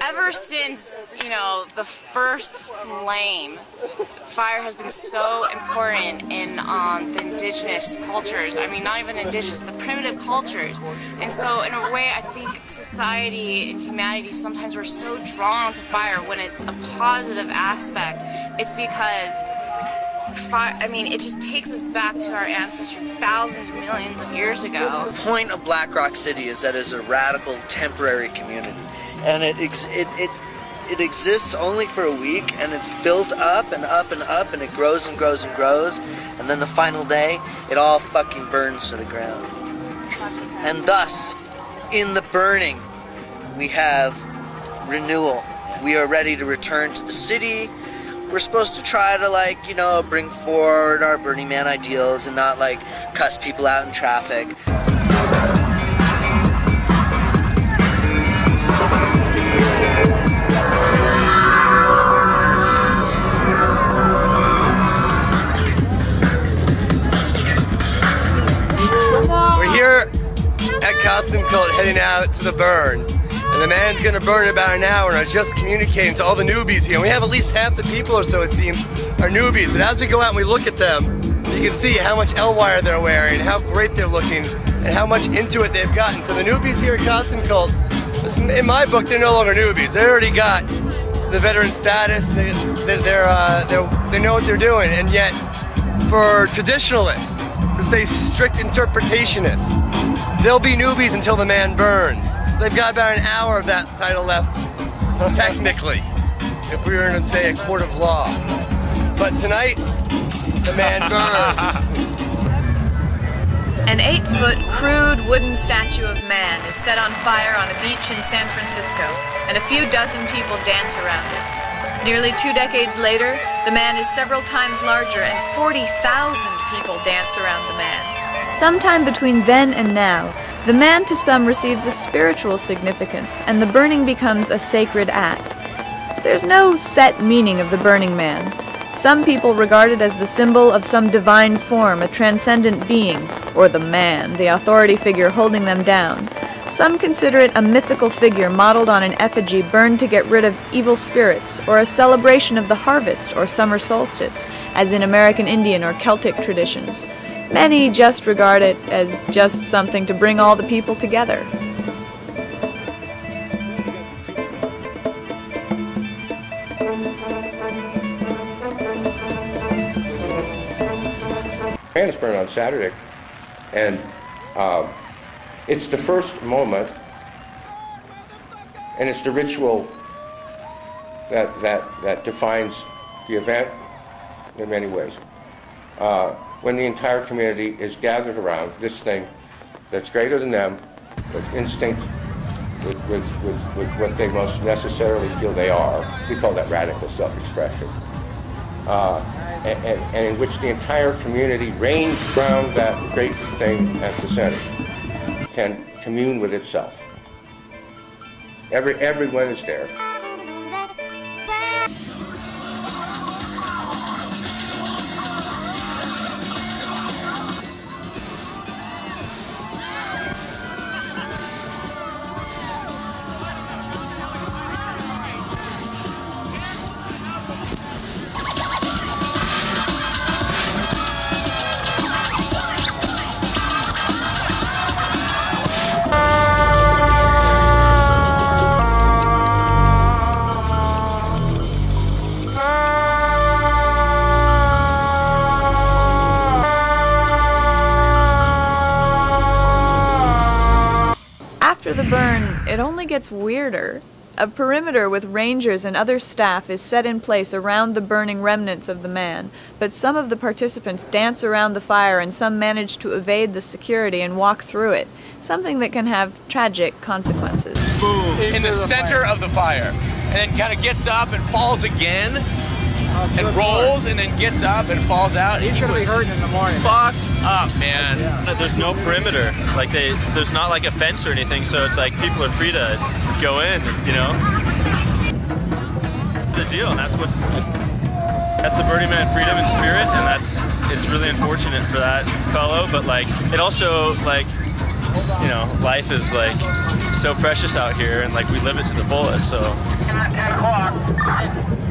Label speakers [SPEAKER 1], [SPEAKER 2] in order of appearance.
[SPEAKER 1] ever since, you know, the first flame, fire has been so important in the indigenous cultures. I mean, not even indigenous, the primitive cultures. And so, in a way, I think society and humanity, sometimes we're so drawn to fire when it's a positive aspect. It's because fire, I mean, it just takes us back to our ancestors thousands, millions of years ago.
[SPEAKER 2] The point of Black Rock City is that it's a radical, temporary community. And it exists only for a week, and it's built up and up and up, and it grows and grows and grows, and then the final day, it all fucking burns to the ground. And thus, in the burning, we have renewal. We are ready to return to the city. We're supposed to try to, like, you know, bring forward our Burning Man ideals and not, like, cuss people out in traffic.
[SPEAKER 3] We're here at Costume Cult heading out to the burn. And the man's gonna burn in about an hour, and I was just communicating to all the newbies here. And we have at least half the people or so, it seems, are newbies. But as we go out and we look at them, you can see how much L-wire they're wearing, how great they're looking, and how much into it they've gotten. So the newbies here at Costume Cult, in my book, they're no longer newbies. They already got the veteran status. They know what they're doing. And yet, for traditionalists, for say strict interpretationists, they'll be newbies until the man burns. They've got about an hour of that title left, technically, if we were in, say, a court of law. But tonight, the man burns.
[SPEAKER 4] An 8-foot crude wooden statue of man is set on fire on a beach in San Francisco, and a few dozen people dance around it. Nearly 2 decades later, the man is several times larger, and 40,000 people dance around the man.
[SPEAKER 5] Sometime between then and now, the man to some receives a spiritual significance, and the burning becomes a sacred act. There's no set meaning of the Burning Man. Some people regard it as the symbol of some divine form, a transcendent being, or the man, the authority figure holding them down. Some consider it a mythical figure modeled on an effigy burned to get rid of evil spirits, or a celebration of the harvest or summer solstice, as in American Indian or Celtic traditions. Many just regard it as just something to bring all the people together.
[SPEAKER 6] Man is burned on Saturday, and it's the first moment, and it's the ritual that defines the event in many ways. When the entire community is gathered around this thing that's greater than them, with instinct, with what they most necessarily feel they are. We call that radical self-expression. And in which the entire community reigns around that great thing at the center, can commune with itself. Everyone is there.
[SPEAKER 5] After the burn, it only gets weirder. A perimeter with rangers and other staff is set in place around the burning remnants of the man, but some of the participants dance around the fire and some manage to evade the security and walk through it, something that can have tragic consequences.
[SPEAKER 7] Boom! In the center of the fire, and then kind of gets up and falls again, and rolls, and then gets up and falls out.
[SPEAKER 8] He's gonna be hurting in the morning.
[SPEAKER 7] Fucked up, man.
[SPEAKER 8] Yeah.
[SPEAKER 9] There's no perimeter. Like there's not like a fence or anything, so it's like people are free to go in, you know. The deal, and that's the Burning Man freedom and spirit, and it's really unfortunate for that fellow, but like it also, like, you know, life is like so precious out here, and like we live it to the fullest. So.
[SPEAKER 8] 10 o'clock.